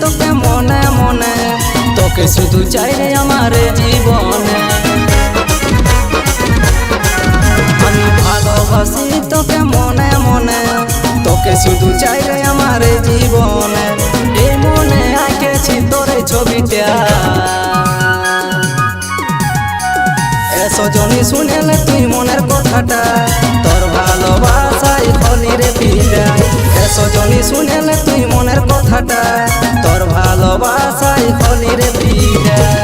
তোকে মনে মনে তোকে শুধু চাই রে আমার জীবনে। আমি ভালোবাসি তোকে মনে মনে তোকে শুধু চাই রে আমার জীবনে। এই মনে আঁকেছি তোর ছবিটা, সজনী শুনেলে তুই মনের কথাটা, তোর ভালোবাসাই হলি রে বিদায়। সজনী শুনেলে তুই মনের কথাটা, তোর ভালোবাসাই হলি রে বিদায়।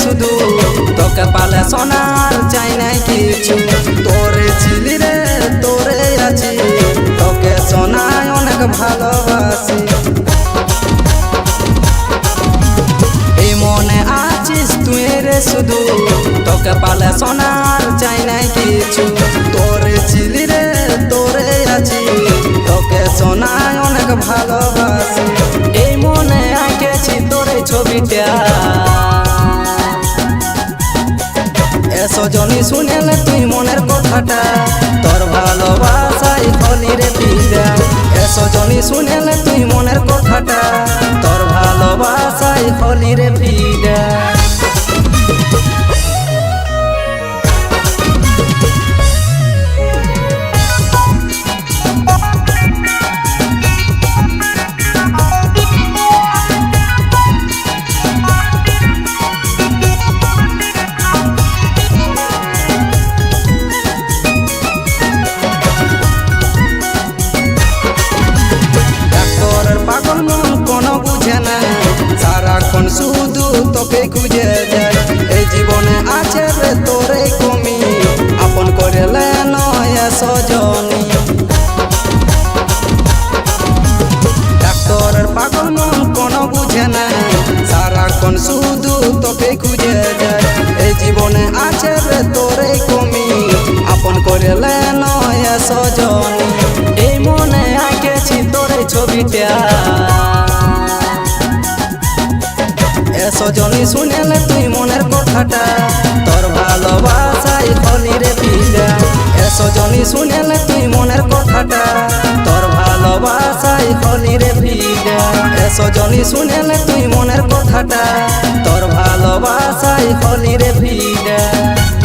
শুধু তোকে পালে সোনার চাই নাই কিছু, তোরে ছিলি রে তোরে আছি, তোকে সোনায় অনেক ভালোবাসি। এই মনে আছিস তুই রে শুধু, তোকে পালে সোনার চাই নাই কিছু, তোরে ছিলি রে তোরে আছি, তোকে সোনায় অনেক ভালোবাসি। এই মনে আঁকেছি তোরে ছবিটা, সজনী শুনেলে তুই মনের কথাটা, তোর ভালোবাসাই হলি রে বিদায়। সজনী শুনেলে তুই মনের কথাটা, তোর ভালোবাসাই হলি রে বিদায়। সারাক্ষণ শুধু তোকে খুঁজে যায়, এই জীবনে আছে রে তোরে কমি, আপন করে নয় সজনী। ডাক্তারের পাগল মন কোনো বুঝে না, সারাক্ষণ শুধু তোকে খুঁজে যায়, এই জীবনে আছে রে তোরে কমি, আপন করে নয় সজনী। এই মনে আঁকেছি তোরে ছবিটা, সজনী শুনেলে তুই মনের কথাটা, তোর ভালোবাসাই হলি রে বিদায়। সজনী শুনেলে তুই মনের কথাটা, তোর ভালোবাসাই হলি রে বিদায়। সজনী শুনেলে তুই মনের কথাটা, তোর ভালোবাসাই হলি রে বিদায়।